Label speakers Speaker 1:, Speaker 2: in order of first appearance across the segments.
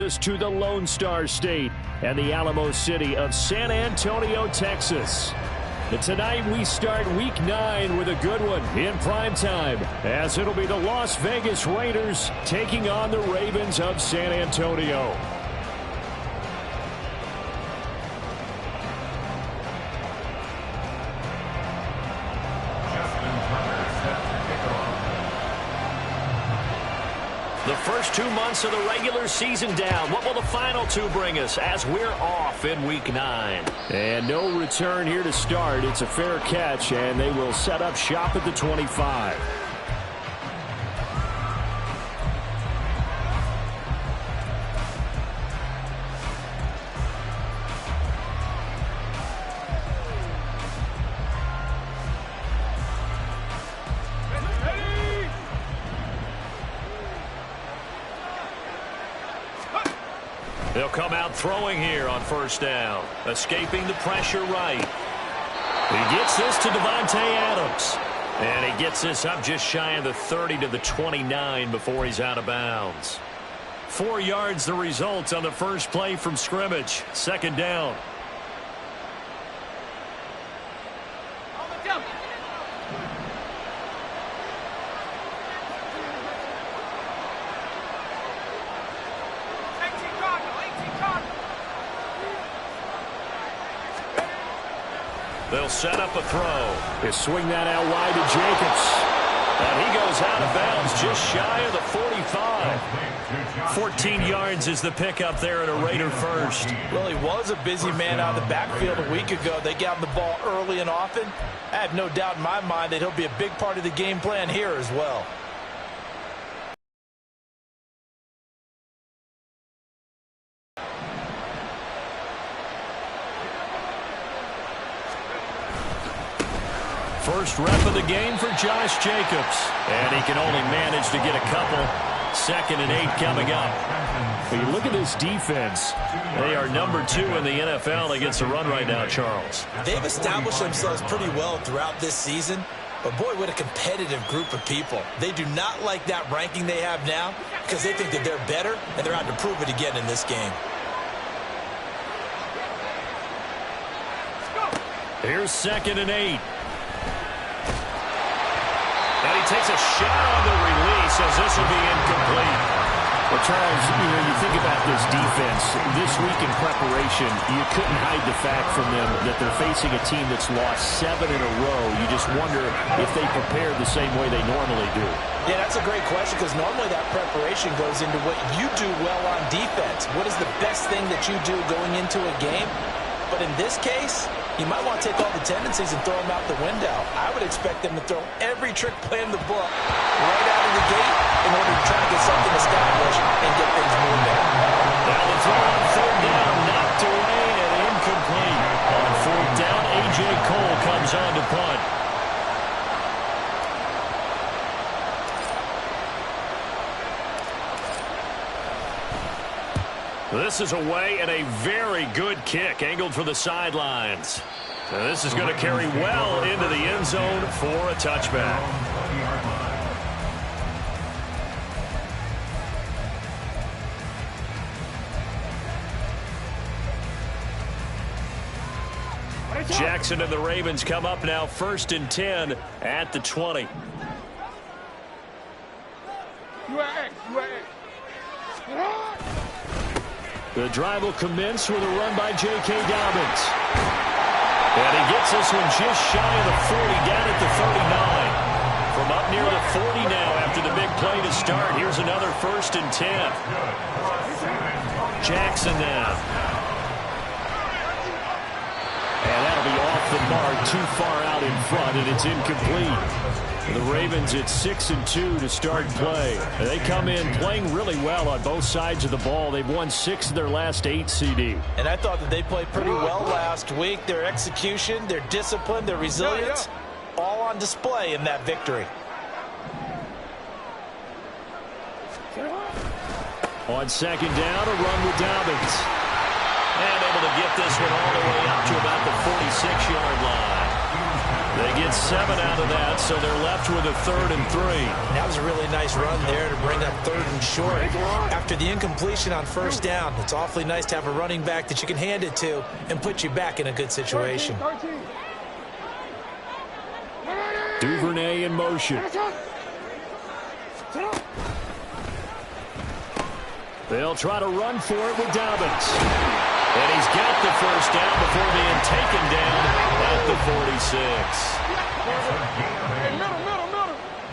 Speaker 1: To the Lone Star State and the Alamo City of San Antonio, Texas. And tonight we start week 9 with a good one in prime time, as it'll be the Las Vegas Raiders taking on the Ravens of San Antonio. The first 2 months of the regular season down. What will the final 2 bring us as we're off in week 9? And no return here to start. It's a fair catch, and they will set up shop at the 25. They'll come out throwing here on first down. Escaping the pressure right. He gets this to Davante Adams. And he gets this up just shy of the 30 to the 29 before he's out of bounds. 4 yards the result on the first play from scrimmage. Second down. They'll set up a throw. They swing that out wide to Jacobs. And he goes out of bounds just shy of the 45. 14 yards is the pickup there at a Raider first.
Speaker 2: Well, he was a busy man out of the backfield a week ago. They got him the ball early and often. I have no doubt in my mind that he'll be a big part of the game plan here as well.
Speaker 1: First rep of the game for Josh Jacobs. And he can only manage to get a couple. 2nd and 8 coming up. When you look at this defense, they are number 2 in the NFL against the run right now, Charles.
Speaker 2: They've established themselves pretty well throughout this season. But, boy, what a competitive group of people. They do not like that ranking they have now because they think that they're better, and they're out to prove it again in this game.
Speaker 1: Here's 2nd and 8. And he takes a shot on the release as this will be incomplete. Well, Charles, you think about this defense. This week in preparation, you couldn't hide the fact from them that they're facing a team that's lost 7 in a row. You just wonder if they prepared the same way they normally do.
Speaker 2: Yeah, that's a great question because normally that preparation goes into what you do well on defense. What is the best thing that you do going into a game? But in this case, you might want to take all the tendencies and throw them out the window. I would expect them to throw every trick play in the book right out of the gate in order to try to get something established and get things moving.
Speaker 1: Now the throw on 3rd down, knocked away and incomplete. On 4th down, A.J. Cole comes on to punt. This is away and a very good kick angled for the sidelines. And this is going to carry well into the end zone for a touchback. Jackson and the Ravens come up now 1st and 10 at the 20. The drive will commence with a run by J.K. Dobbins. And he gets this one just shy of the 40, down at the 39. From up near the 40 now after the big play to start. Here's another 1st and 10. Jackson now. And that'll be off the mark, too far out in front, and it's incomplete. The Ravens at 6-2 to start play. They come in playing really well on both sides of the ball. They've won 6 of their last 8, CD.
Speaker 2: And I thought that they played pretty well last week. Their execution, their discipline, their resilience, all on display in that victory.
Speaker 1: On 2nd down, a run with Dobbins. And able to get this one all the way up to about the 46-yard line. They get 7 out of that, so they're left with a 3rd and 3.
Speaker 2: That was a really nice run there to bring up 3rd and short. After the incompletion on 1st down, it's awfully nice to have a running back that you can hand it to and put you back in a good situation.
Speaker 1: Duvernay in motion. They'll try to run for it with Dobbins. And he's got the 1st down before being taken down at the 46.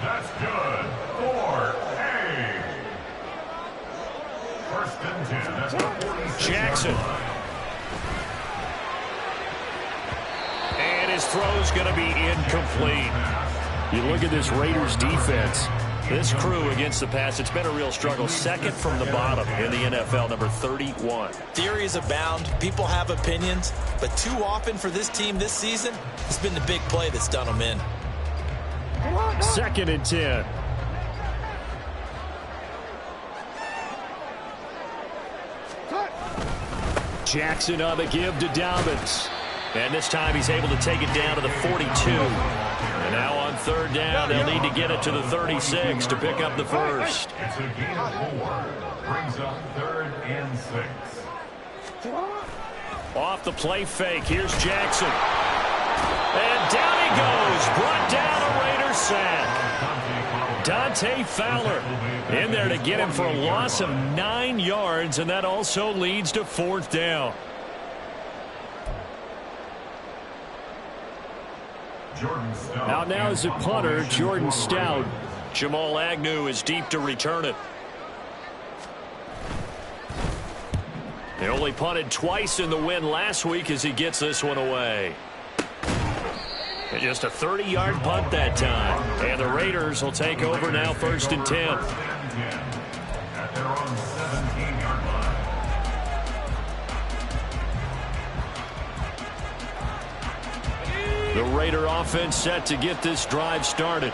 Speaker 3: That's good. 4A. 1st and 10 at the 46.
Speaker 1: Jackson. And his throw's going to be incomplete. You look at this Raiders defense. This crew against the pass, it's been a real struggle. 2nd from the bottom in the NFL, number 31.
Speaker 2: Theories abound. People have opinions. But too often for this team this season, it's been the big play that's done them in.
Speaker 1: 2nd and 10. Jackson on the give to Dobbins. And this time he's able to take it down to the 42. And now on 3rd down, they'll need to get it to the 36 to pick up the 1st.
Speaker 3: It's a gain of 4. Brings up 3rd and 6.
Speaker 1: Off the play fake, here's Jackson. And down he goes. Brought down a Raider sack. Dante Fowler in there to get him for a loss of 9 yards, and that also leads to 4th down. Out now is the punter, Jordan Stout. Jamal Agnew is deep to return it. They only punted twice in the win last week as he gets this one away. And just a 30-yard punt that time. And the Raiders will take over now 1st and 10.
Speaker 3: At their own 17-yard line.
Speaker 1: The Raider offense set to get this drive started.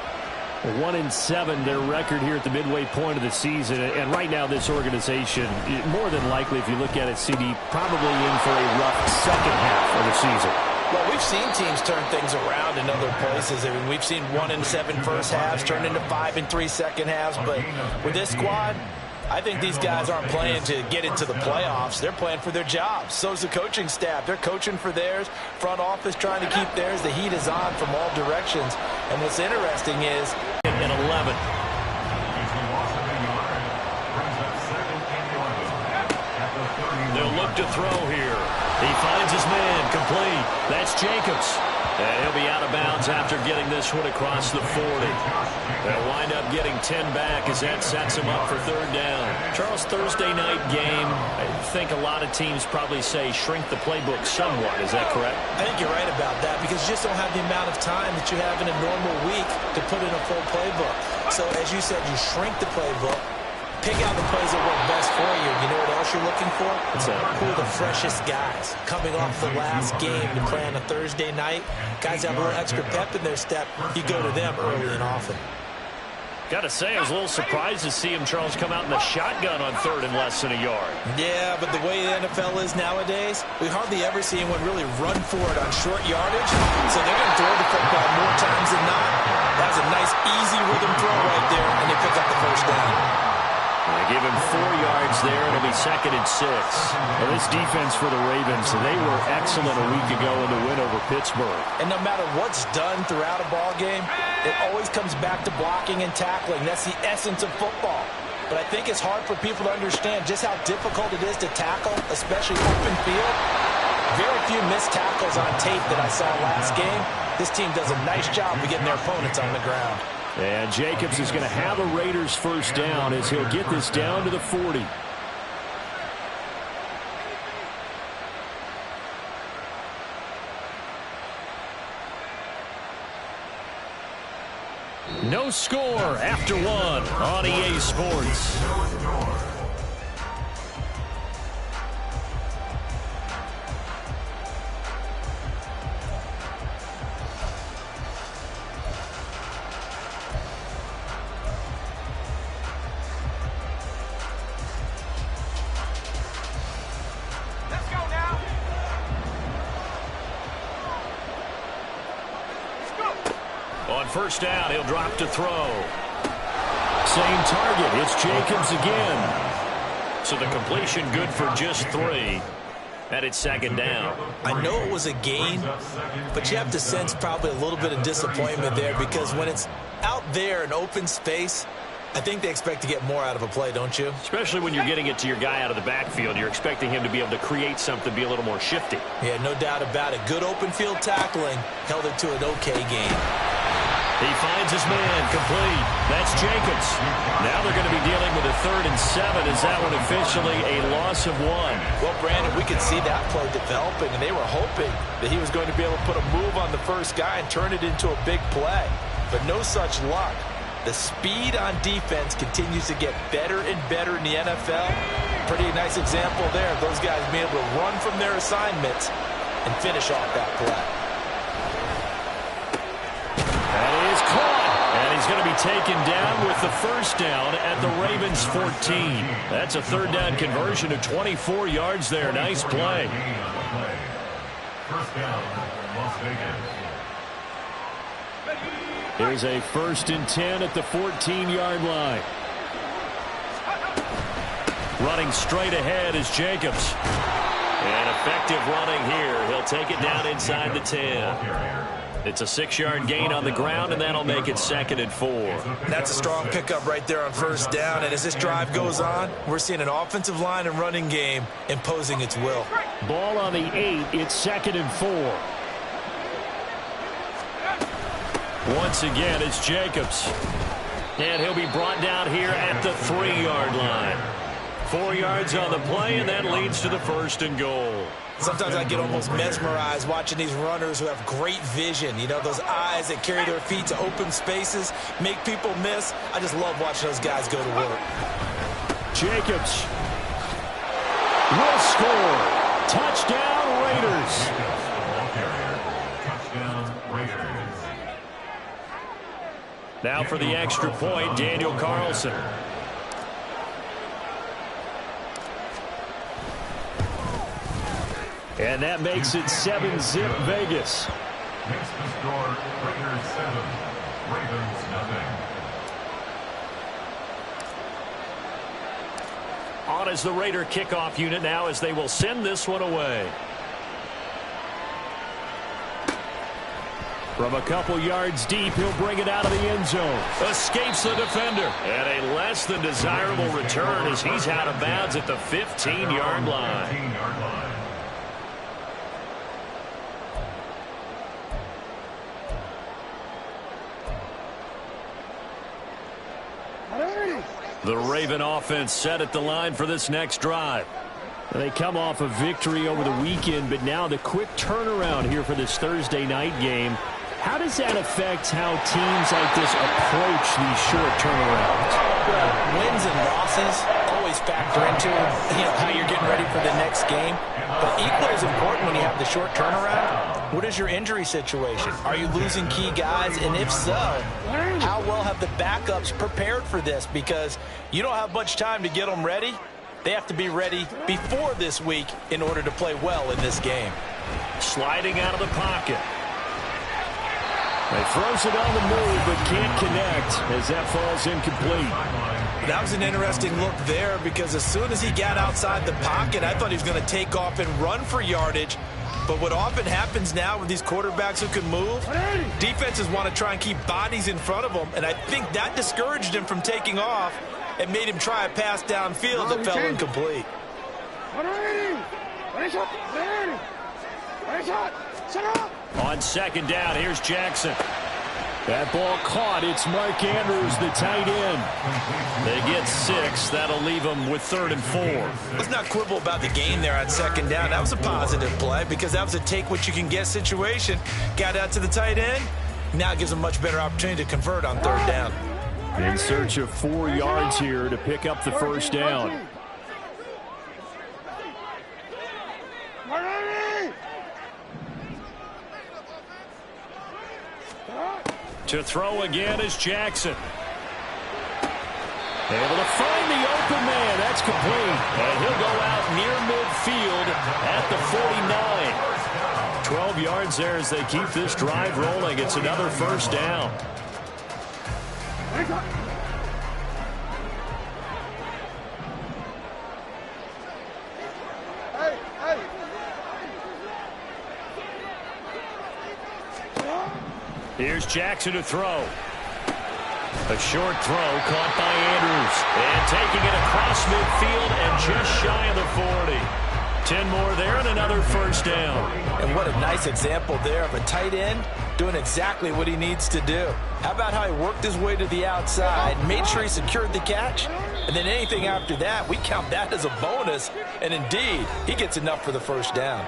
Speaker 1: 1-7 their record here at the midway point of the season. And right now this organization, more than likely if you look at it, CD, probably in for a rough second half of the season.
Speaker 2: Well, we've seen teams turn things around in other places. I mean, we've seen 1-7 first halves turn into 5-3 second halves. But with this squad, I think these guys aren't playing to get into the playoffs. They're playing for their jobs. So's the coaching staff. They're coaching for theirs. Front office trying to keep theirs. The heat is on from all directions. And what's interesting is
Speaker 1: in 11. They'll look to throw here. He finds his man, complete. That's Jacobs. And he'll be out of bounds after getting this one across the 40. They'll wind up getting 10 back as that sets him up for 3rd down. Charles, Thursday night game, I think a lot of teams probably say shrink the playbook somewhat. Is that correct?
Speaker 2: I think you're right about that because you just don't have the amount of time that you have in a normal week to put in a full playbook. So as you said, you shrink the playbook. Pick out the plays that work best for you. You know what else you're looking for? Who are the freshest guys coming off the last game to play on a Thursday night? Guys have a little extra pep in their step. You go to them early and often.
Speaker 1: Got to say, I was a little surprised to see him, Charles, come out in the shotgun on 3rd and less than a yard.
Speaker 2: Yeah, but the way the NFL is nowadays, we hardly ever see anyone really run for it on short yardage. So they're going to throw the football more times than not. That's a nice, easy rhythm throw right there, and they pick up the 1st down.
Speaker 1: They give him 4 yards there, and it'll be 2nd and 6. Well, this defense for the Ravens, they were excellent a week ago in the win over Pittsburgh.
Speaker 2: And no matter what's done throughout a ball game, it always comes back to blocking and tackling. That's the essence of football. But I think it's hard for people to understand just how difficult it is to tackle, especially open field. Very few missed tackles on tape that I saw last game. This team does a nice job of getting their opponents on the ground.
Speaker 1: And Jacobs is going to have a Raiders 1st down as he'll get this down to the 40. No score after 1 on EA Sports. first down. He'll drop to throw. Same target. It's Jacobs again. So the completion good for just 3. And it's second down.
Speaker 2: I know it was a gain, but you have to sense probably a little bit of disappointment there, because when it's out there in open space, I think they expect to get more out of a play, don't you?
Speaker 1: Especially when you're getting it to your guy out of the backfield. You're expecting him to be able to create something, be a little more shifty.
Speaker 2: Yeah, no doubt about it. Good open field tackling held it to an okay game.
Speaker 1: He finds his man, complete. That's Jacobs. Now they're going to be dealing with a 3rd and 7. Is that one officially a loss of 1?
Speaker 2: Well, Brandon, we could see that play developing, and they were hoping that he was going to be able to put a move on the first guy and turn it into a big play. But no such luck. The speed on defense continues to get better and better in the NFL. Pretty nice example there of those guys being able to run from their assignments and finish off that play.
Speaker 1: That is caught. And he's going to be taken down with the first down at the Ravens 14. That's a 3rd down conversion of 24 yards there. Nice play.
Speaker 3: First down, Las Vegas.
Speaker 1: Here's a 1st and 10 at the 14-yard line. Running straight ahead is Jacobs. And effective running here. He'll take it down inside the 10. It's a 6-yard gain on the ground, and that'll make it 2nd and 4.
Speaker 2: That's a strong pickup right there on first down. And as this drive goes on, we're seeing an offensive line and running game imposing its will.
Speaker 1: Ball on the 8. It's 2nd and 4. Once again, it's Jacobs. And he'll be brought down here at the 3-yard line. 4 yards on the play, and that leads to the 1st and goal.
Speaker 2: Sometimes I get almost mesmerized watching these runners who have great vision. You know, those eyes that carry their feet to open spaces, make people miss. I just love watching those guys go to work.
Speaker 1: Jacobs will score. Touchdown, Raiders.
Speaker 3: Touchdown, Raiders.
Speaker 1: Now for the extra point, Daniel Carlson. And that makes it 7-zip Vegas.
Speaker 3: Makes the score Raiders 7, Ravens nothing.
Speaker 1: On as the Raider kickoff unit now as they will send this one away. From a couple yards deep, he'll bring it out of the end zone. Escapes the defender. And a less than desirable return as he's out of bounds at the 15-yard line.
Speaker 3: 15-yard line.
Speaker 1: The Raven offense set at the line for this next drive. They come off a victory over the weekend, but now the quick turnaround here for this Thursday night game. How does that affect how teams like this approach these short turnarounds?
Speaker 2: Well, wins and losses always factor into how you're getting ready for the next game. But equally as important when you have the short turnaround, what is your injury situation? Are you losing key guys? And if so, how well have the backups prepared for this? Because you don't have much time to get them ready. They have to be ready before this week in order to play well in this game.
Speaker 1: Sliding out of the pocket. He throws it on the move, but can't connect as that falls incomplete.
Speaker 2: That was an interesting look there, because as soon as he got outside the pocket, I thought he was going to take off and run for yardage. But what often happens now with these quarterbacks who can move, defenses want to try and keep bodies in front of them, and I think that discouraged him from taking off and made him try a pass downfield that fell incomplete.
Speaker 1: On second down, here's Jackson. That ball caught. It's Mark Andrews, the tight end. They get 6. That'll leave them with 3rd and 4.
Speaker 2: Let's not quibble about the gain there on second down. That was a positive play because that was a take-what-you-can-get situation. Got out to the tight end. Now it gives them a much better opportunity to convert on 3rd down.
Speaker 1: In search of 4 yards here to pick up the first down. To throw again is Jackson. Able to find the open man. That's complete. And he'll go out near midfield at the 49. 12 yards there as they keep this drive rolling. It's another first down. Here's Jackson to throw. A short throw caught by Andrews. And taking it across midfield and just shy of the 40. 10 more there and another first down.
Speaker 2: And what a nice example there of a tight end doing exactly what he needs to do. How about how he worked his way to the outside, made sure he secured the catch, and then anything after that, we count that as a bonus. And indeed, he gets enough for the first down.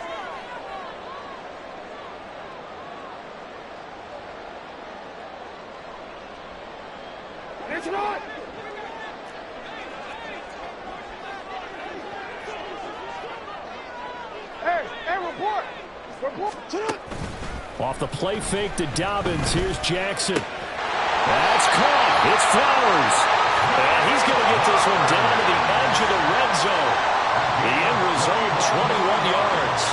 Speaker 1: Off the play fake to Dobbins. Here's Jackson. That's caught. It's Flowers. And he's going to get this one down to the edge of the red zone. The end result, 21 yards.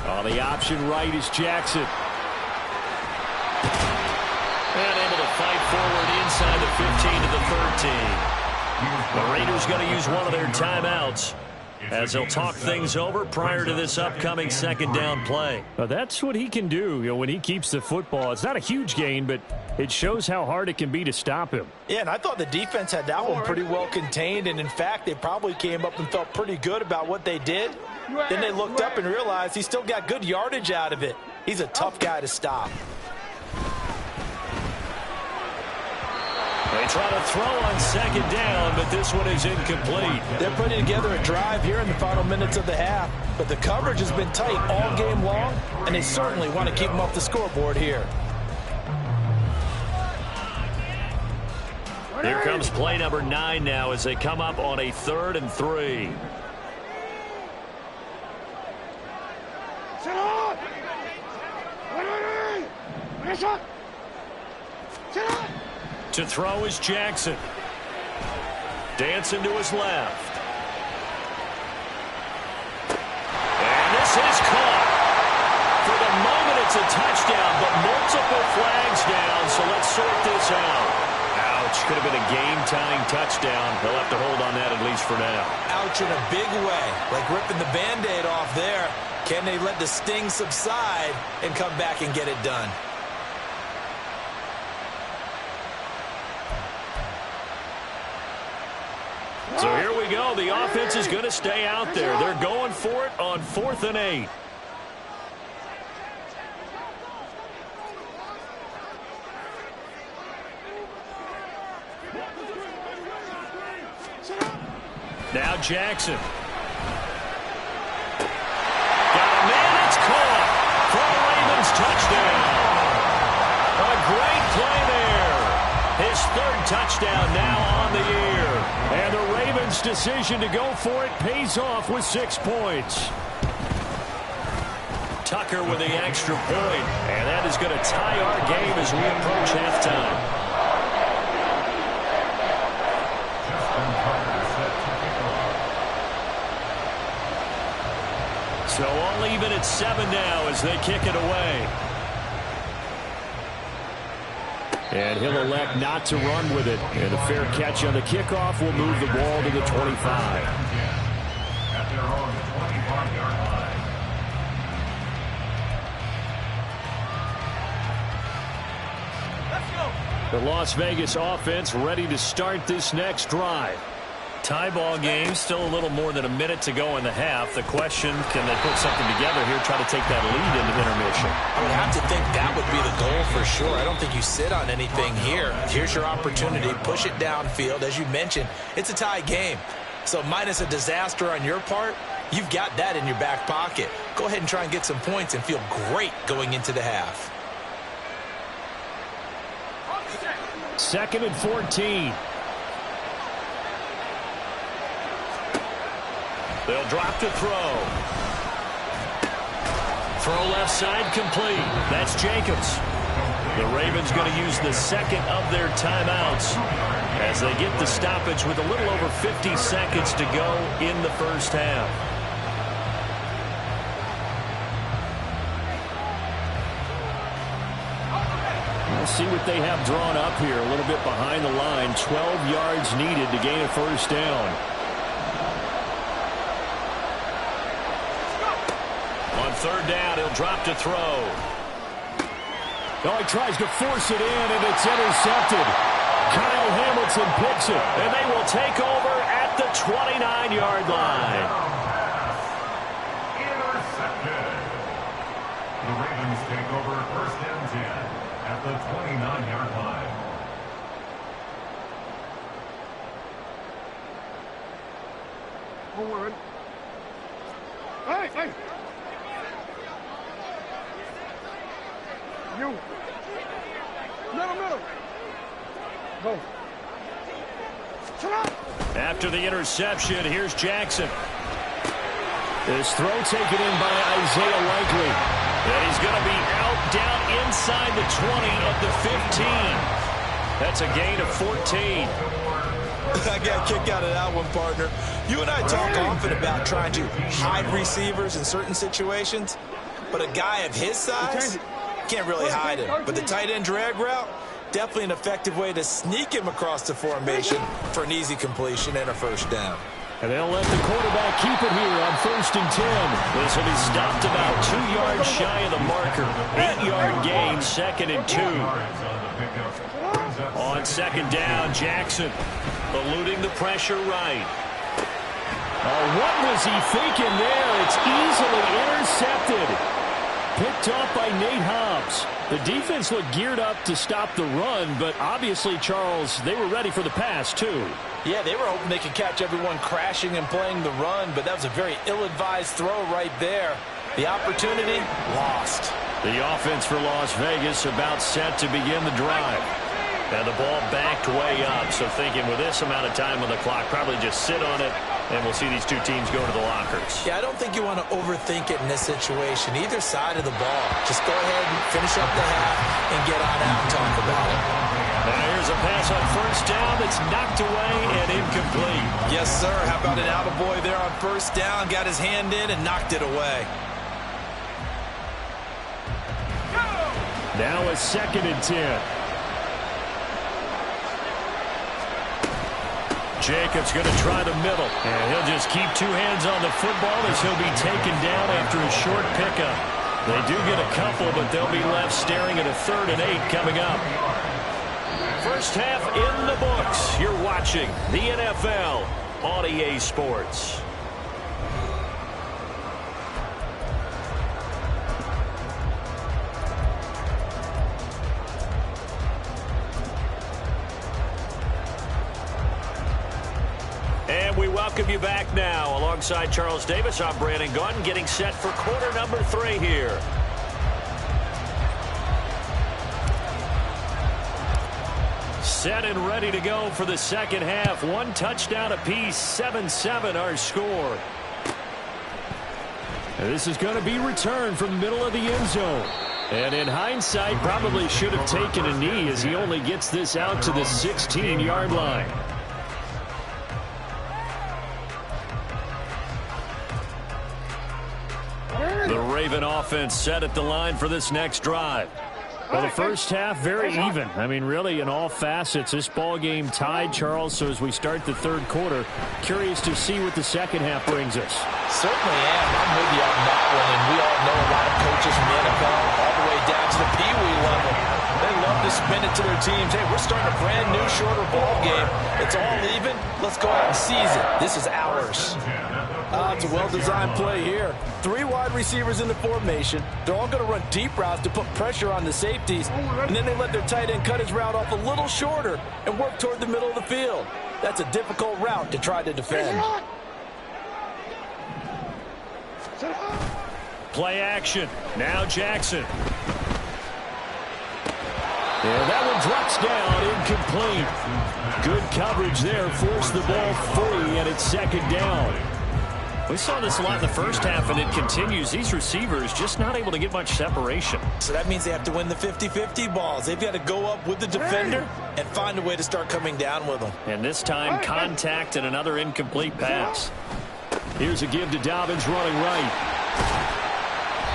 Speaker 1: On the option right is Jackson. And able to fight forward inside the 15 to the 13. The Raiders going to use one of their timeouts as they'll talk things over prior to this upcoming second down play. That's what he can do, when he keeps the football. It's not a huge gain, but it shows how hard it can be to stop him.
Speaker 2: Yeah, and I thought the defense had that one pretty well contained, and in fact, they probably came up and felt pretty good about what they did. Then they looked up and realized he still got good yardage out of it. He's a tough guy to stop.
Speaker 1: They try to throw on second down, but this one is incomplete.
Speaker 2: They're putting together a drive here in the final minutes of the half, but the coverage has been tight all game long, and they certainly want to keep them off the scoreboard here.
Speaker 1: Here comes play number 9 now as they come up on a 3rd and 3. To throw is Jackson. Dancing to his left. And this is caught. For the moment, it's a touchdown, but multiple flags down, so let's sort this out. Ouch. Could have been a game-tying touchdown. They'll have to hold on that at least for now.
Speaker 2: Ouch in a big way, like ripping the Band-Aid off there. Can they let the sting subside and come back and get it done?
Speaker 1: So here we go. The offense is going to stay out there. They're going for it on 4th and 8. Now Jackson. Got a man. It's caught for the Ravens touchdown. A great play there. His 3rd touchdown now on the year. And the Ravens' decision to go for it pays off with 6 points. Tucker with the extra point. And that is going to tie our game as we approach halftime. So all even at 7 now as they kick it away. And he'll elect not to run with it. And a fair catch on the kickoff will move the ball to the 25.
Speaker 3: At their own 25-yard line.
Speaker 1: Let's go. The Las Vegas offense ready to start this next drive. Tie ball game, still a little more than a minute to go in the half. The question, can they put something together here, try to take that lead into intermission?
Speaker 2: I would have to think that would be the goal for sure. I don't think you sit on anything here. Here's your opportunity. Push it downfield. As you mentioned, it's a tie game. So minus a disaster on your part, you've got that in your back pocket. Go ahead and try and get some points and feel great going into the half.
Speaker 1: 2nd and 14. They'll drop to throw. Throw left side complete. That's Jacobs. The Ravens going to use the second of their timeouts as they get the stoppage with a little over 50 seconds to go in the first half. We'll see what they have drawn up here. A little bit behind the line. 12 yards needed to gain a first down. On third down, he'll drop to throw. Oh, he tries to force it in, and it's intercepted. Kyle Hamilton picks it, and they will take over at the 29-yard line.
Speaker 3: Intercepted. The Ravens take over first and 10 at the 29-yard line.
Speaker 4: Forward. Hey! You. Middle. Go.
Speaker 1: After the interception, here's Jackson. This throw taken in by Isaiah Likely. And he's going to be out down inside the 20 at the 15. That's a gain of 14.
Speaker 2: I got a kick out of that one, partner. You and I talk often about trying to hide receivers in certain situations, but a guy of his size can't really hide him. But the tight end drag route, definitely an effective way to sneak him across the formation for an easy completion and a first down.
Speaker 1: And they'll let the quarterback keep it here on first and 10. This will be stopped about 2 yards shy of the marker. 8-yard gain, second and 2. On second down, Jackson eluding the pressure right. Oh, what was he thinking there? It's easily intercepted. Picked off by Nate Hobbs. The defense looked geared up to stop the run, but obviously, Charles, they were ready for the pass, too.
Speaker 2: Yeah, they were hoping they could catch everyone crashing and playing the run, but that was a very ill-advised throw right there. The opportunity, lost.
Speaker 1: The offense for Las Vegas about set to begin the drive. And the ball backed way up, so thinking with this amount of time on the clock, probably just sit on it, and we'll see these two teams go to the lockers.
Speaker 2: Yeah, I don't think you want to overthink it in this situation. Either side of the ball. Just go ahead and finish up the half and get on out and talk about it.
Speaker 1: Now here's a pass on first down that's knocked away and incomplete.
Speaker 2: Yes, sir. How about an attaboy there on first down? Got his hand in and knocked it away.
Speaker 1: Now a second and 10. Jacobs going to try the middle, and he'll just keep two hands on the football as he'll be taken down after a short pickup. They do get a couple, but they'll be left staring at a 3rd and 8 coming up. First half in the books. You're watching the NFL on EA Sports. And we welcome you back now. Alongside Charles Davis, I'm Brandon Gaudin, getting set for quarter number 3 here. Set and ready to go for the second half. 1 touchdown apiece, 7-7 our score. And this is going to be returned from the middle of the end zone. And in hindsight, probably should have taken a knee as he only gets this out to the 16-yard line. The Raven offense set at the line for this next drive. Well, the first half, very even. I mean, really, in all facets, this ball game tied, Charles. So as we start the third quarter, curious to see what the second half brings us.
Speaker 2: Certainly am. I'm with you on that one. And we all know a lot of coaches from the NFL all the way down to the Pee-wee level. They love to spin it to their teams. Hey, we're starting a brand new, shorter ball game. It's all even. Let's go out and seize it. This is ours. It's a well-designed play here. 3 wide receivers in the formation. They're all going to run deep routes to put pressure on the safeties, and then they let their tight end cut his route off a little shorter and work toward the middle of the field. That's a difficult route to try to defend.
Speaker 1: Play action. Now Jackson. And that one drops down, incomplete. Good coverage there, forced the ball free, and it's second down. We saw this a lot in the first half, and it continues. These receivers just not able to get much separation.
Speaker 2: So that means they have to win the 50-50 balls. They've got to go up with the defender and find a way to start coming down with them.
Speaker 1: And this time, contact and another incomplete pass. Here's a give to Dobbins running right.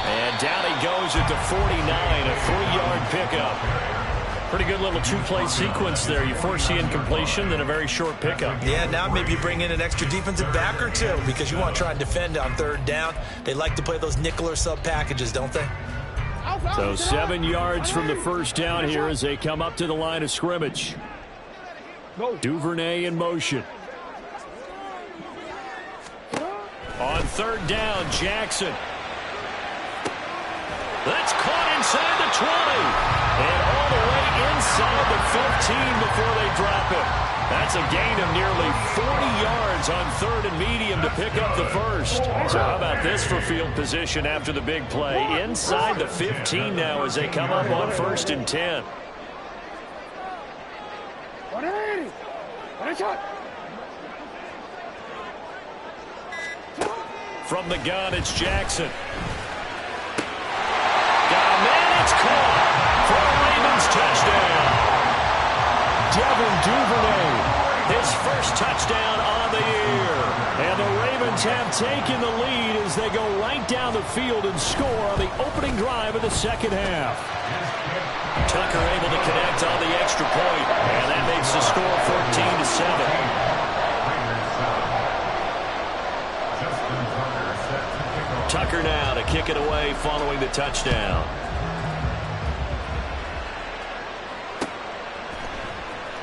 Speaker 1: And down he goes at the 49, a 3-yard pickup. Pretty good little two-play sequence there. You force the incompletion, then a very short pickup.
Speaker 2: Yeah, now maybe you bring in an extra defensive back or two because you want to try and defend on third down. They like to play those nickel or sub packages, don't they?
Speaker 1: So 7 yards from the first down here as they come up to the line of scrimmage. Duvernay in motion. On third down, Jackson. That's caught inside the 20. And all the way inside the 15 before they drop it. That's a gain of nearly 40 yards on third and medium to pick up the first. So how about this for field position after the big play? Inside the 15 now as they come up on 1st and 10. From the gun, it's Jackson. Got a man, it's caught for a Ravens touchdown. Devin Duvernay, his first touchdown on the year. And the Ravens have taken the lead as they go right down the field and score on the opening drive of the second half. Tucker able to connect on the extra point, and that makes the score 14-7. Tucker now to kick it away following the touchdown.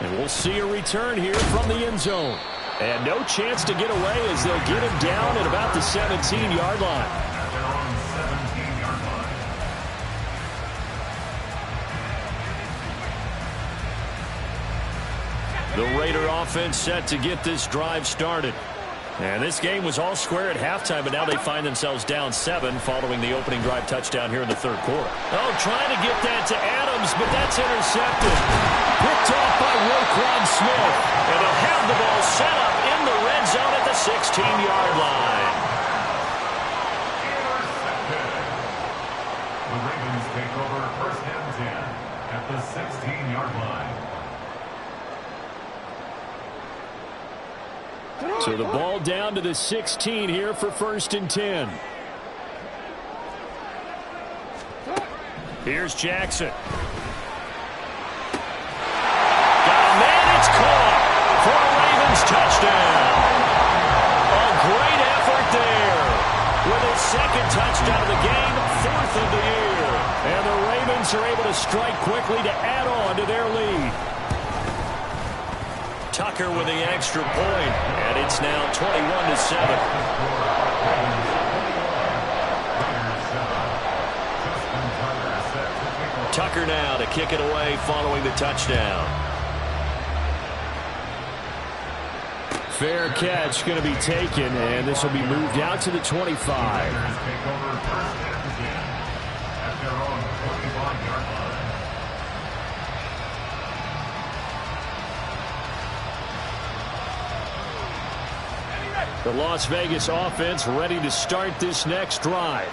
Speaker 1: And we'll see a return here from the end zone. And no chance to get away as they'll get him down at about the 17-yard line. The Raider offense set to get this drive started. And this game was all square at halftime, but now they find themselves down 7 following the opening drive touchdown here in the third quarter. Oh, trying to get that to Adams, but that's intercepted. Picked off by Roquan Smith. And they'll have the ball set up in the red zone at the 16-yard line.
Speaker 3: The Ravens take over 1st and 10 at the 16-yard line.
Speaker 1: So the ball down to the 16 here for 1st and 10. Here's Jackson. Got a man, it's caught for a Ravens touchdown. A great effort there. With his second touchdown of the game, 4th of the year. And the Ravens are able to strike quickly to add on to their lead. Tucker with the extra point, and it's now 21-7. Tucker now to kick it away following the touchdown. Fair catch going to be taken, and this will be moved out to the 25. The Las Vegas offense ready to start this next drive.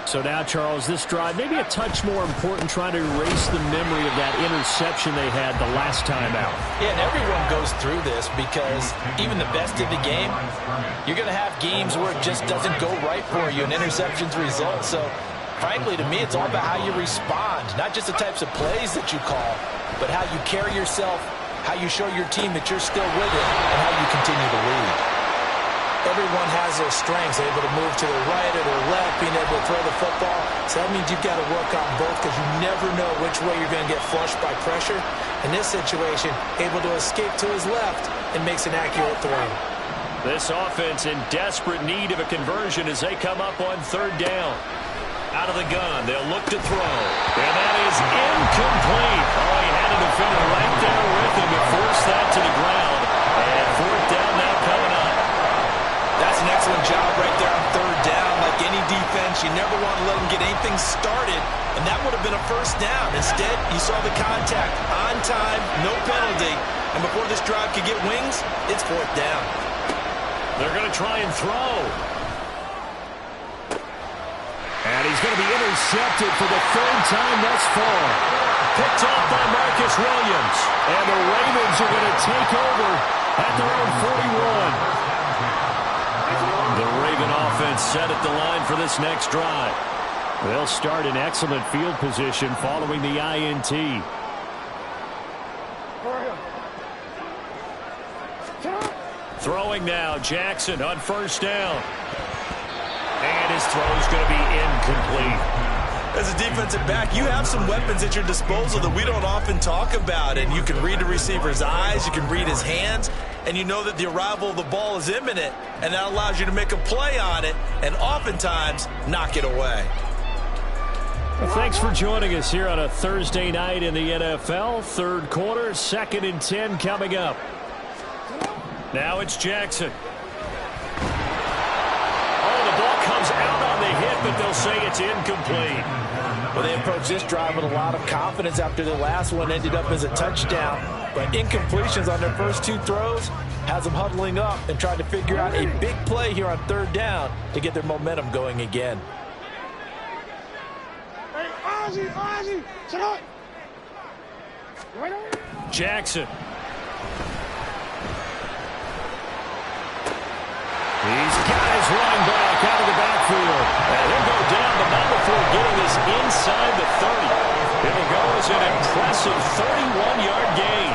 Speaker 1: So now, Charles, this drive maybe a touch more important, trying to erase the memory of that interception they had the last time out.
Speaker 2: Yeah, and everyone goes through this because even the best of the game, you're going to have games where it just doesn't go right for you and interceptions result. So, frankly, to me, it's all about how you respond, not just the types of plays that you call, but how you carry yourself, how you show your team that you're still with it, and how you continue to lead. Everyone has their strengths, able to move to the right or the left, being able to throw the football. So that means you've got to work on both because you never know which way you're going to get flushed by pressure. In this situation, able to escape to his left and makes an accurate throw.
Speaker 1: This offense in desperate need of a conversion as they come up on 3rd down. Out of the gun, they'll look to throw. And that is incomplete. Oh, he had a defender right there with him to force that to the ground. And 4th down now coming up.
Speaker 2: That's an excellent job right there on 3rd down. Like any defense, you never want to let them get anything started, and that would have been a 1st down. Instead, you saw the contact on time, no penalty, and before this drive could get wings, it's 4th down.
Speaker 1: They're going to try and throw. is going to be intercepted for the third time thus far. Picked off by Marcus Williams. And the Ravens are going to take over at their own 41. The Raven offense set at the line for this next drive. They'll start in excellent field position following the INT. Throwing now, Jackson on first down. And his throw is going to be incomplete.
Speaker 2: As a defensive back, you have some weapons at your disposal that we don't often talk about. And you can read the receiver's eyes, you can read his hands, and you know that the arrival of the ball is imminent. And that allows you to make a play on it and oftentimes knock it away.
Speaker 1: Well, thanks for joining us here on a Thursday night in the NFL. Third quarter, 2nd and 10 coming up. Now it's Jackson. Oh, the ball comes out on the hit, but they'll say it's incomplete.
Speaker 2: Well, they approached this drive with a lot of confidence after the last one ended up as a touchdown. But incompletions on their first two throws has them huddling up and trying to figure out a big play here on third down to get their momentum going again.
Speaker 1: Jackson. He's got his running back out of the backfield. And he'll go down, but not before getting this inside the 30. It'll go as an impressive 31-yard gain.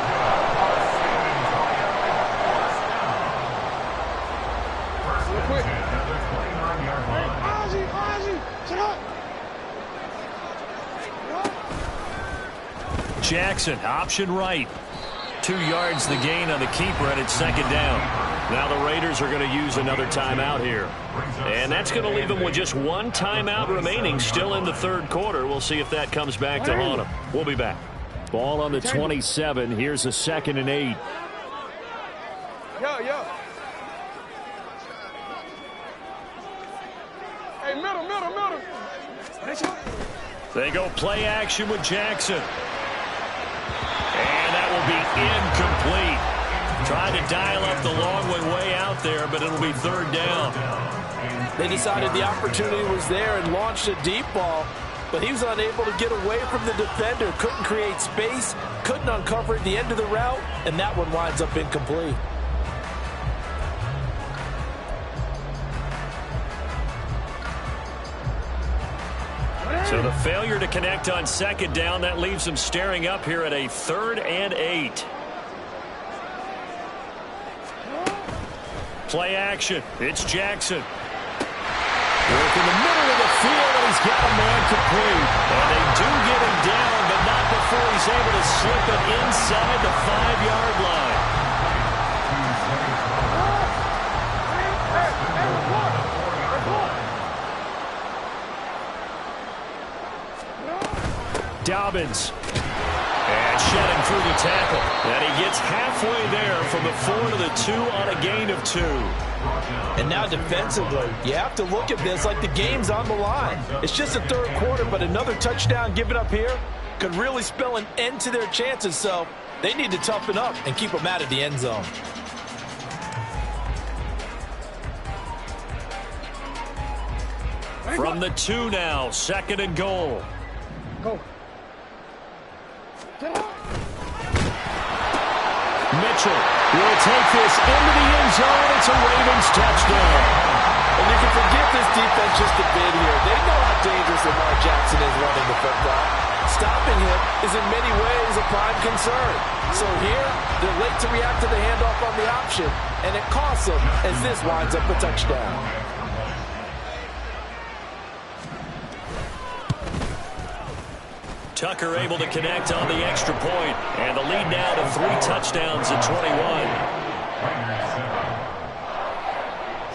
Speaker 1: Jackson, option right. 2 yards the gain on the keeper, and it's second down. Now the Raiders are going to use another timeout here. And that's going to leave them with just one timeout remaining still in the third quarter. We'll see if that comes back to haunt them. We'll be back. Ball on the 27. Here's a 2nd and 8.
Speaker 4: Yo. Hey, middle.
Speaker 1: They go play action with Jackson. And that will be incomplete. Trying to dial up the long way out there, but it'll be third down.
Speaker 2: They decided the opportunity was there and launched a deep ball, but he was unable to get away from the defender, couldn't create space, couldn't uncover at the end of the route, and that one winds up incomplete.
Speaker 1: So the failure to connect on second down, that leaves them staring up here at a 3rd and 8. Play action. It's Jackson. Work in the middle of the field, and he's got a man complete. And they do get him down, but not before he's able to slip it inside the 5-yard line. Dobbins. And shedding through the tackle. And he gets halfway there from the 4 to the 2 on a gain of 2.
Speaker 2: And now defensively, you have to look at this like the game's on the line. It's just the third quarter, but another touchdown given up here could really spell an end to their chances. So they need to toughen up and keep them out of the end zone.
Speaker 1: From the 2 now, 2nd and goal.
Speaker 4: Go.
Speaker 1: Mitchell will take this into the end zone. It's a Ravens touchdown.
Speaker 2: And you can forget this defense just a bit here. They know how dangerous Lamar Jackson is running the football. Stopping him is in many ways a prime concern. So here, they're late to react to the handoff on the option, and it costs them as this winds up a touchdown.
Speaker 1: Tucker able to connect on the extra point. And the lead now to 3 touchdowns at 21.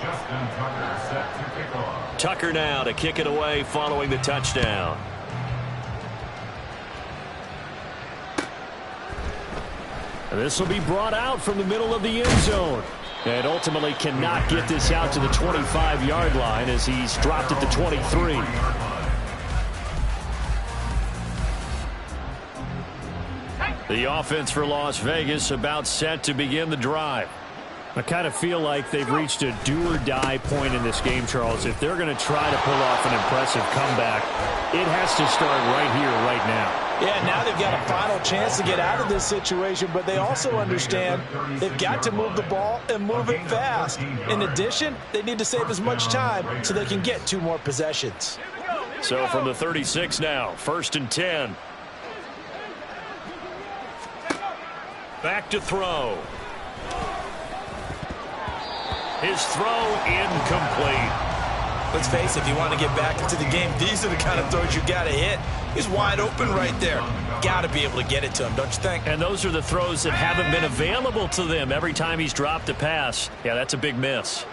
Speaker 3: Justin Tucker set to kick off.
Speaker 1: Tucker now to kick it away following the touchdown. This will be brought out from the middle of the end zone. And ultimately cannot get this out to the 25-yard line as he's dropped at the 23. The offense for Las Vegas about set to begin the drive. I kind of feel like they've reached a do-or-die point in this game, Charles. If they're going to try to pull off an impressive comeback, it has to start right here, right now.
Speaker 2: Yeah, now they've got a final chance to get out of this situation, but they also understand they've got to move the ball and move it fast. In addition, they need to save as much time so they can get 2 more possessions.
Speaker 1: So from the 36 now, 1st and 10. Back to throw. His throw incomplete.
Speaker 2: Let's face it, if you want to get back into the game, these are the kind of throws you got to hit. He's wide open right there. Got to be able to get it to him, don't you think?
Speaker 1: And those are the throws that haven't been available to them every time he's dropped a pass. Yeah, that's a big miss.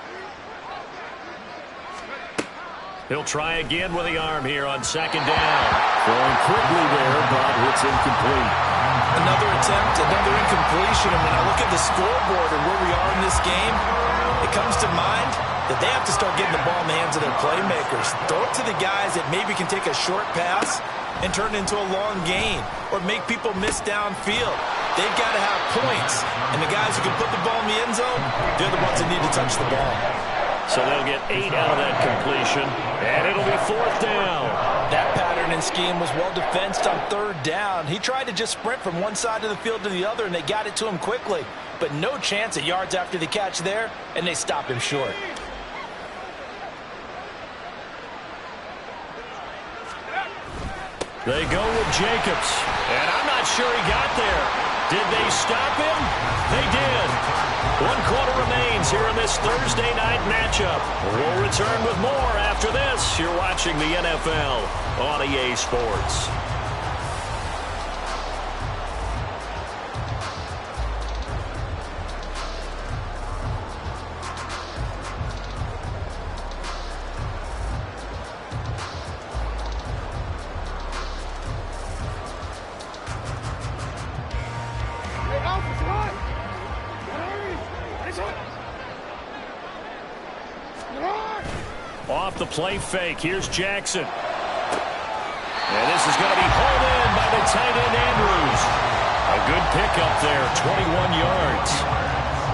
Speaker 1: He'll try again with the arm here on 2nd down.
Speaker 5: Throwing quickly there, but it's incomplete.
Speaker 2: Another attempt, another incompletion. And when I look at the scoreboard and where we are in this game, it comes to mind that they have to start getting the ball in the hands of their playmakers. Throw it to the guys that maybe can take a short pass and turn it into a long gain or make people miss downfield. They've got to have points. And the guys who can put the ball in the end zone, they're the ones that need to touch the ball.
Speaker 1: So they'll get 8 out of that completion, and it'll be 4th down.
Speaker 2: That pattern and scheme was well defensed on 3rd down. He tried to just sprint from one side of the field to the other, and they got it to him quickly. But no chance at yards after the catch there, and they stop him short.
Speaker 1: They go with Jacobs, and I'm not sure he got there. Did they stop him? They did. 1 quarter remains here in this Thursday night matchup. We'll return with more after this. You're watching the NFL on EA Sports. Off the play fake, here's Jackson. And this is going to be hauled in by the tight end Andrews. A good pickup there, 21 yards.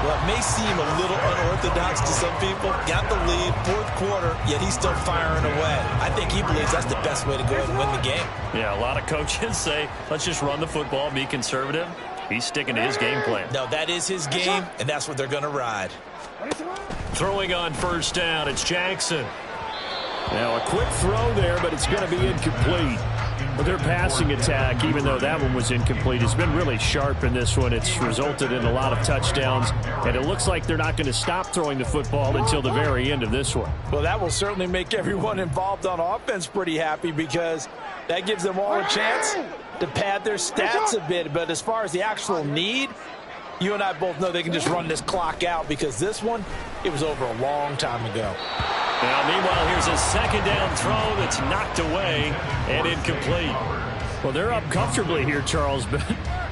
Speaker 2: Well, it may seem a little unorthodox to some people. Got the lead, 4th quarter, yet he's still firing away. I think he believes that's the best way to go ahead and win the game.
Speaker 1: Yeah, a lot of coaches say, let's just run the football, be conservative. He's sticking to his game plan.
Speaker 2: No, that is his game, and that's what they're going to ride.
Speaker 1: Throwing on 1st down, it's Jackson.
Speaker 5: Now a quick throw there, but it's going to be incomplete.
Speaker 1: But their passing attack, even though that one was incomplete, has been really sharp in this one. It's resulted in a lot of touchdowns, and it looks like they're not going to stop throwing the football until the very end of this one.
Speaker 2: Well, that will certainly make everyone involved on offense pretty happy because that gives them all a chance to pad their stats a bit. But as far as the actual need, you and I both know they can just run this clock out because this one, it was over a long time ago.
Speaker 1: Now, meanwhile, here's a 2nd down throw that's knocked away and incomplete.
Speaker 5: Well, they're up comfortably here, Charles, but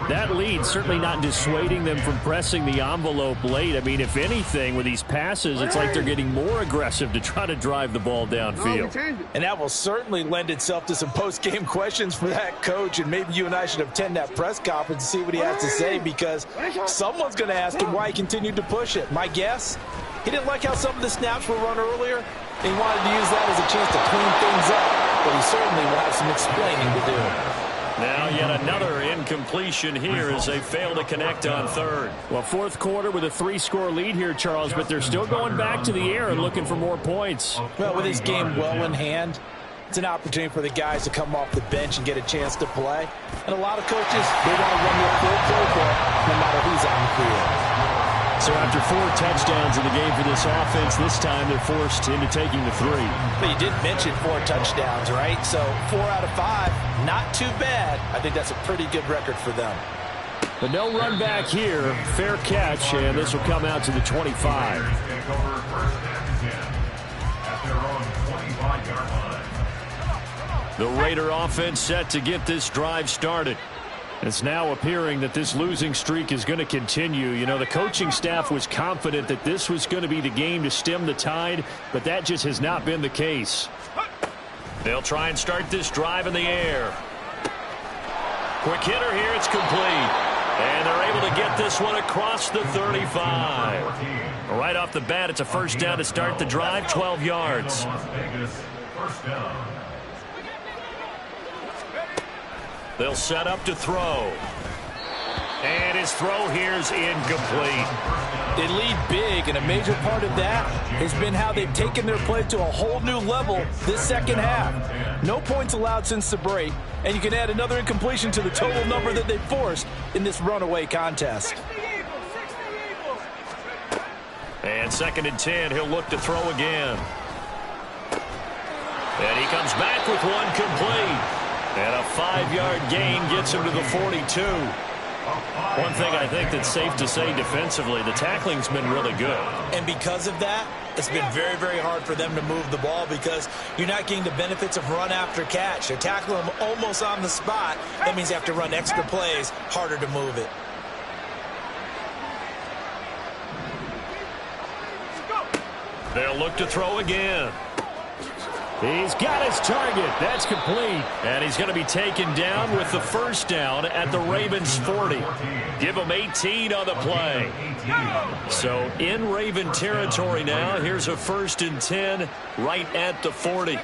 Speaker 5: that lead certainly not dissuading them from pressing the envelope late. I mean, if anything, with these passes, it's like they're getting more aggressive to try to drive the ball downfield.
Speaker 2: And that will certainly lend itself to some post-game questions for that coach, and maybe you and I should attend that press conference and see what he has to say because someone's going to ask him why he continued to push it. My guess, he didn't like how some of the snaps were run earlier, and he wanted to use that as a chance to clean things up, but he certainly will have some explaining to do.
Speaker 1: Now yet another incompletion here as they fail to connect on 3rd.
Speaker 5: Well, 4th quarter with a 3-score lead here, Charles, but they're still going back to the air and looking for more points.
Speaker 2: Well, with this game well in hand, it's an opportunity for the guys to come off the bench and get a chance to play. And a lot of coaches, they want to run their full playbook no matter who's on the field.
Speaker 5: So after 4 touchdowns in the game for this offense, this time they're forced into taking the 3.
Speaker 2: But you did mention 4 touchdowns, right? So 4 out of 5, not too bad. I think that's a pretty good record for them.
Speaker 5: But no run back here. Fair catch, and this will come out to the 25.
Speaker 1: The Raider offense set to get this drive started. It's now appearing that this losing streak is going to continue. You know, the coaching staff was confident that this was going to be the game to stem the tide, but that just has not been the case. They'll try and start this drive in the air. Quick hitter here, it's complete. And they're able to get this one across the 35. Right off the bat, it's a first down to start the drive, 12 yards.
Speaker 3: First down.
Speaker 1: They'll set up to throw. And his throw here is incomplete.
Speaker 2: They lead big, and a major part of that has been how they've taken their play to a whole new level this second half. No points allowed since the break, and you can add another incompletion to the total number that they forced in this runaway contest.
Speaker 1: And 2nd and 10, he'll look to throw again. And he comes back with one complete. And a 5-yard gain gets him to the 42. One thing I think that's safe to say defensively, the tackling's been really good.
Speaker 2: And because of that, it's been very, very hard for them to move the ball because you're not getting the benefits of run after catch. They're tackling them almost on the spot. That means you have to run extra plays, harder to move it.
Speaker 1: They'll look to throw again.
Speaker 5: He's got his target. That's complete.
Speaker 1: And he's going to be taken down with the first down at the Ravens 40. Give him 18 on the play. So in Raven territory now, here's a 1st and 10 right at the 40.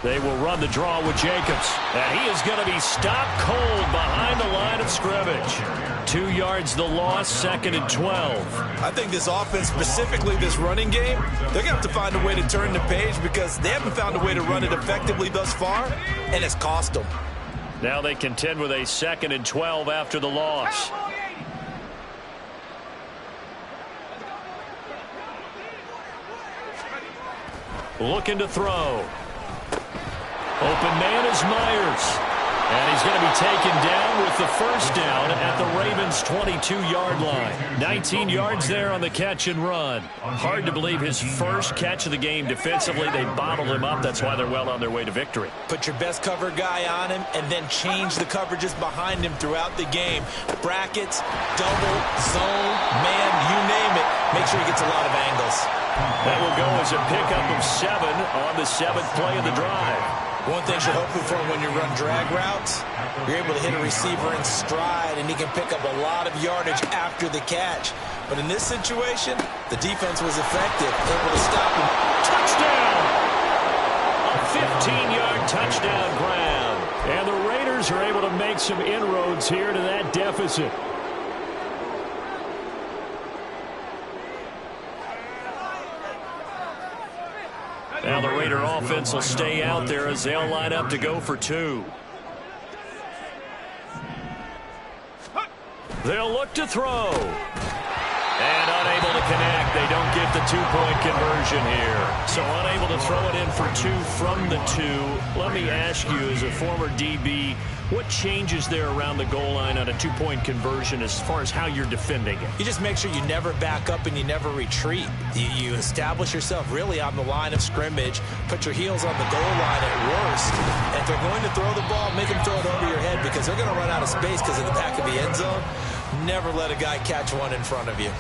Speaker 1: They will run the draw with Jacobs. And he is going to be stopped cold behind the line of scrimmage. 2 yards the loss, 2nd and 12.
Speaker 2: I think this offense, specifically this running game, they're going to have to find a way to turn the page because they haven't found a way to run it effectively thus far, and it's cost them.
Speaker 1: Now they contend with a 2nd and 12 after the loss. Looking to throw. Open man is Myers. And he's going to be taken down with the first down at the Ravens' 22-yard line. 19 yards there on the catch and run. Hard to believe his first catch of the game defensively. They bottled him up. That's why they're well on their way to victory.
Speaker 2: Put your best cover guy on him and then change the coverages behind him throughout the game. Brackets, double, zone, man, you name it. Make sure he gets a lot of angles.
Speaker 1: That will go as a pickup of 7 on the 7th play of the drive.
Speaker 2: One thing you're hoping for when you run drag routes, you're able to hit a receiver in stride, and he can pick up a lot of yardage after the catch. But in this situation, the defense was effective, able to stop him.
Speaker 1: Touchdown! A 15-yard touchdown grab.
Speaker 5: And the Raiders are able to make some inroads here to that deficit.
Speaker 1: Now the Raider offense will stay out there as they'll line up to go for 2. They'll look to throw. And unable to connect. They don't get the 2-point conversion here. So unable to throw it in for 2 from the 2. Let me ask you, as a former DB, what changes there around the goal line on a 2-point conversion as far as how you're defending it?
Speaker 2: You just make sure you never back up and you never retreat. You establish yourself really on the line of scrimmage, put your heels on the goal line at worst. And if they're going to throw the ball, make them throw it over your head because they're going to run out of space because of the back of the end zone. Never let a guy catch one in front of you.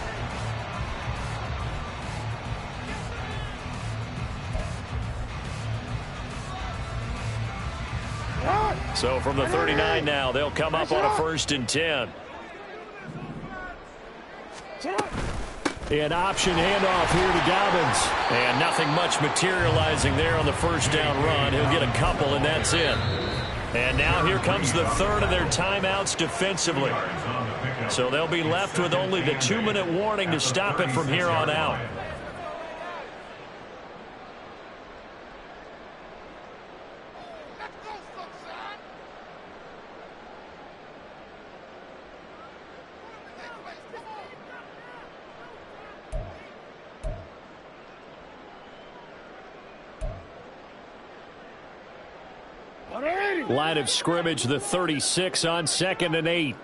Speaker 1: So from the 39 now, they'll come up on a 1st and 10.
Speaker 5: An option handoff here to Dobbins.
Speaker 1: And nothing much materializing there on the first down run. He'll get a couple, and that's it. And now here comes the third of their timeouts defensively. So they'll be left with only the 2-minute warning to stop it from here on out.
Speaker 5: Line of scrimmage, the 36 on 2nd and 8.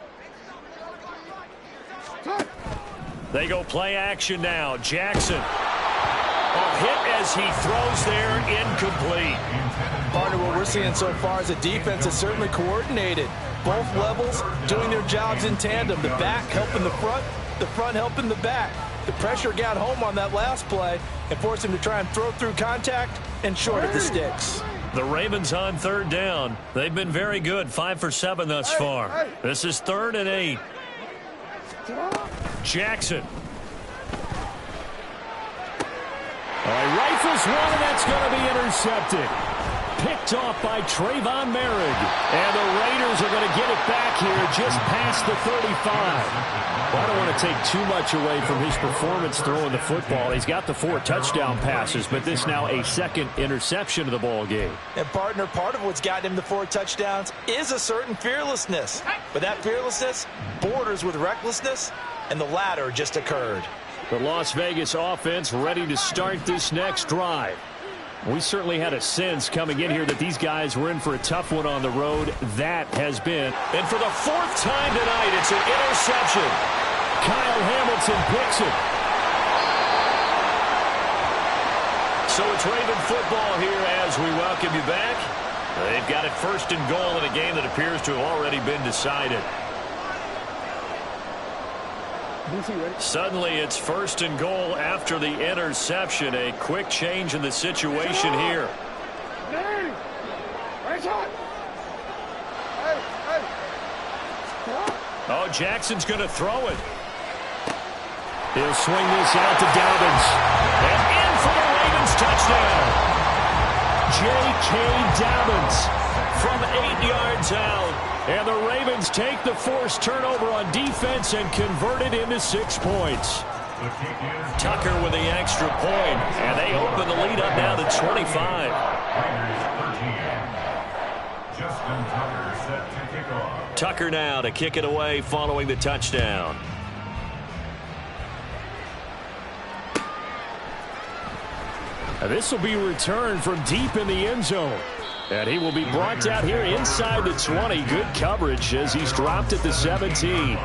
Speaker 1: They go play action now. Jackson. A hit as he throws there, incomplete.
Speaker 2: Partner, what we're seeing so far is a defense is certainly coordinated. Both levels doing their jobs in tandem. The back helping the front helping the back. The pressure got home on that last play and forced him to try and throw through contact and short of the sticks.
Speaker 1: The Ravens on third down. They've been very good, 5 for 7 thus far. This is 3rd and 8. Jackson.
Speaker 5: He rifles one, and that's going to be intercepted. Picked off by Trayvon Merrick. And the Raiders are going to get it back here just past the 35. Well, I don't want to take too much away from his performance throwing the football. He's got the 4 touchdown passes, but this now a 2nd interception of the ball game.
Speaker 2: And, partner, part of what's gotten him the 4 touchdowns is a certain fearlessness. But that fearlessness borders with recklessness, and the latter just occurred.
Speaker 5: The Las Vegas offense ready to start this next drive. We certainly had a sense coming in here that these guys were in for a tough one on the road. That has been.
Speaker 1: And for the 4th time tonight, it's an interception.
Speaker 5: Kyle Hamilton picks it.
Speaker 1: So it's Raven football here as we welcome you back. They've got it 1st and goal in a game that appears to have already been decided. Suddenly it's 1st and goal after the interception. A quick change in the situation here. Oh, Jackson's going to throw it.
Speaker 5: He'll swing this out to Dobbins.
Speaker 1: And in for the Ravens touchdown.
Speaker 5: J.K. Dobbins
Speaker 1: from 8 yards out.
Speaker 5: And the Ravens take the forced turnover on defense and convert it into 6 points.
Speaker 1: Tucker with the extra point, and they open the lead up now to 25.
Speaker 3: Justin Tucker set to kick off.
Speaker 1: Tucker now to kick it away following the touchdown.
Speaker 5: And this will be returned from deep in the end zone. And he will be brought down here inside the 20. Good coverage as he's dropped at the 17.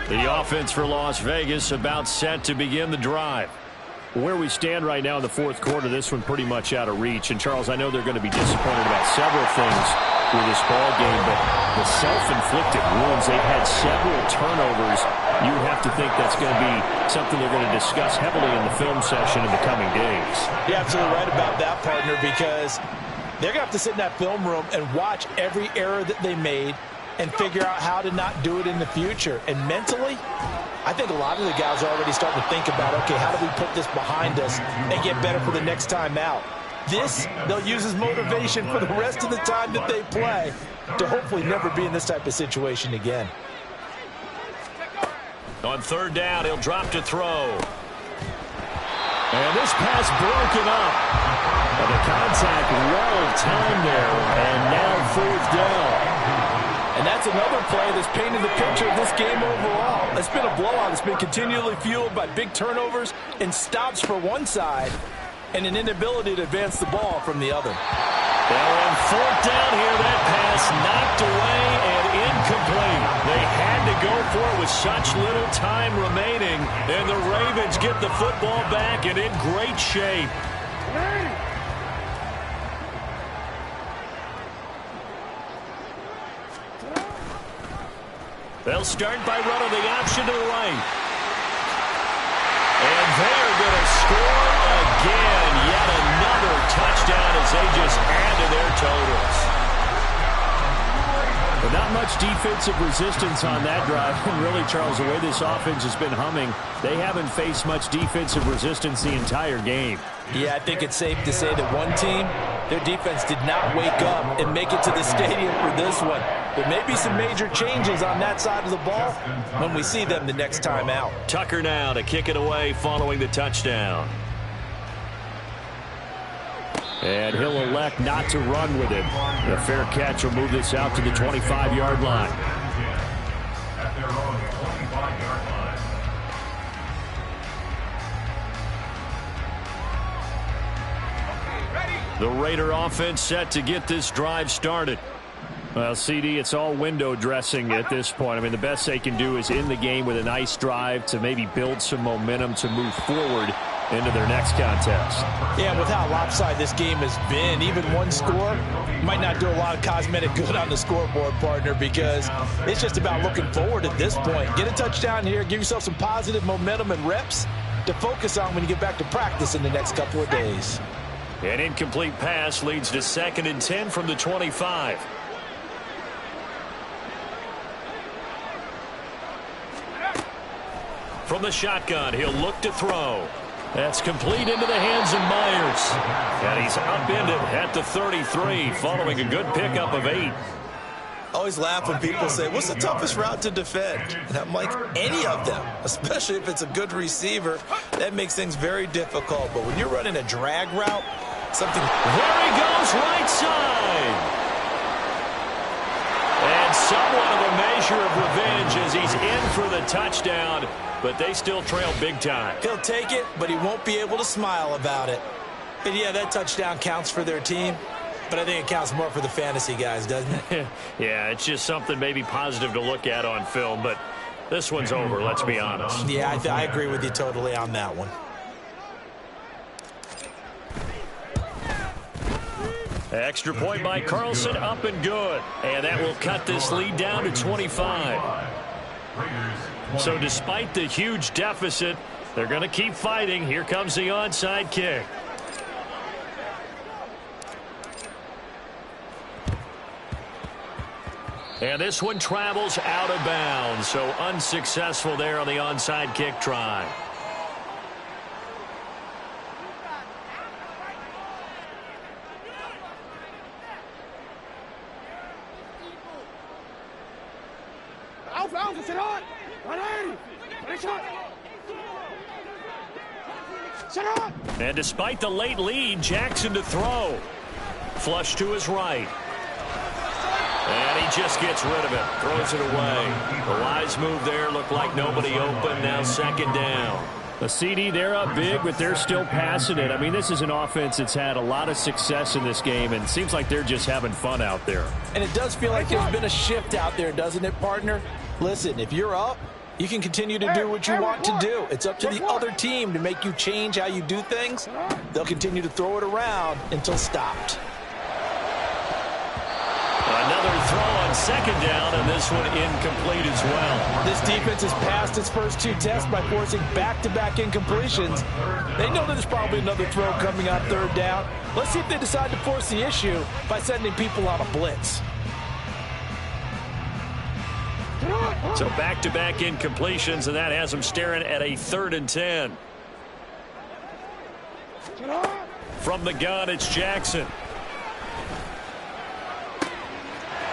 Speaker 1: The offense for Las Vegas about set to begin the drive.
Speaker 5: Where we stand right now in the 4th quarter, this one pretty much out of reach. And, Charles, I know they're going to be disappointed about several things with this ball game, but the self-inflicted wounds, they've had several turnovers. You have to think that's going to be something they're going to discuss heavily in the film session in the coming days.
Speaker 2: You're absolutely right about that, partner, because they're going to have to sit in that film room and watch every error that they made and figure out how to not do it in the future. And mentally, I think a lot of the guys are already starting to think about, okay, how do we put this behind us and get better for the next time out? This, they'll use as motivation for the rest of the time that they play to hopefully never be in this type of situation again.
Speaker 1: On 3rd down, he'll drop to throw.
Speaker 5: And this pass broken up. And the contact well timed there. And now 4th down.
Speaker 2: And that's another play that's painted the picture of this game overall. It's been a blowout. It's been continually fueled by big turnovers and stops for one side and an inability to advance the ball from the other.
Speaker 1: Well, on 4th down here, that pass knocked away and incomplete. They had to go for it with such little time remaining, and the Ravens get the football back and in great shape. They'll start by running the option to the right. And they're going to score again. Yet another touchdown as they just add to their totals.
Speaker 5: But not much defensive resistance on that drive. And really, Charles, the way this offense has been humming, they haven't faced much defensive resistance the entire game.
Speaker 2: Yeah, I think it's safe to say that one team, their defense did not wake up and make it to the stadium for this one. There may be some major changes on that side of the ball when we see them the next time out.
Speaker 1: Tucker now to kick it away following the touchdown.
Speaker 5: And he'll elect not to run with it. The fair catch will move this out to the 25-yard line.
Speaker 3: At their own 25-yard line.
Speaker 1: The Raider offense set to get this drive started.
Speaker 5: Well, CD, it's all window dressing at this point. I mean, the best they can do is end the game with a nice drive to maybe build some momentum to move forward into their next contest.
Speaker 2: Yeah, with how lopsided this game has been, even one score might not do a lot of cosmetic good on the scoreboard, partner, because it's just about looking forward at this point. Get a touchdown here, give yourself some positive momentum and reps to focus on when you get back to practice in the next couple of days.
Speaker 1: An incomplete pass leads to 2nd and 10 from the 25. From the shotgun, he'll look to throw. That's complete into the hands of Myers. And he's upended at the 33 following a good pickup of 8.
Speaker 2: I always laugh when people say, what's the toughest route to defend? And I'm like, any of them, especially if it's a good receiver. That makes things very difficult. But when you're running a drag route, something...
Speaker 1: There he goes, right side. And somewhat of a measure of revenge as he's in for the touchdown, but they still trail big time.
Speaker 2: He'll take it, but he won't be able to smile about it. And yeah, that touchdown counts for their team. But I think it counts more for the fantasy guys, doesn't it?
Speaker 1: Yeah, it's just something maybe positive to look at on film, but this one's over, let's be honest.
Speaker 2: Yeah, I agree with you totally on that one.
Speaker 1: Extra point by Carlson, up and good. And that will cut this lead down to 25. So despite the huge deficit, they're going to keep fighting. Here comes the onside kick. And this one travels out of bounds, so unsuccessful there on the onside kick try. And despite the late lead, Jackson to throw. Flush to his right. And he just gets rid of it. Throws it away. The wise move there. Looked like nobody open. Now 2nd down.
Speaker 5: The CD, they're up big, but they're still passing it. I mean, this is an offense that's had a lot of success in this game, and it seems like they're just having fun out there.
Speaker 2: And it does feel like there's been a shift out there, doesn't it, partner? Listen, if you're up, you can continue to do what you want to do. It's up to the other team to make you change how you do things. They'll continue to throw it around until stopped.
Speaker 1: Another throw on 2nd down, and this one incomplete as well.
Speaker 2: This defense has passed its first 2 tests by forcing back-to-back incompletions. They know there's probably another throw coming on 3rd down. Let's see if they decide to force the issue by sending people on a blitz.
Speaker 1: So back-to-back incompletions, and that has them staring at a 3rd and 10. From the gun, it's Jackson.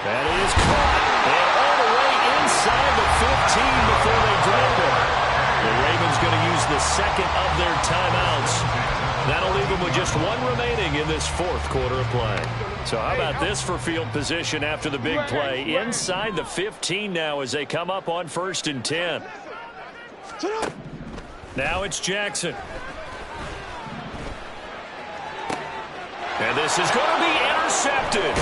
Speaker 1: That is caught, and all the way inside the 15 before they dropped it. The Ravens going to use the 2nd of their timeouts. That'll leave them with just 1 remaining in this 4th quarter of play. So how about this for field position after the big play? Inside the 15 now as they come up on 1st and 10. Now it's Jackson. And this is going to be intercepted.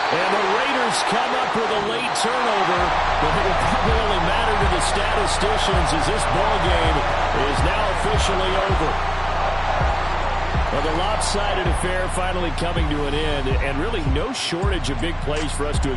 Speaker 1: And the Raiders come up with a late turnover, but it will probably only matter to the statisticians as this ball game is now officially over. Well, the lopsided affair finally coming to an end, and really no shortage of big plays for us to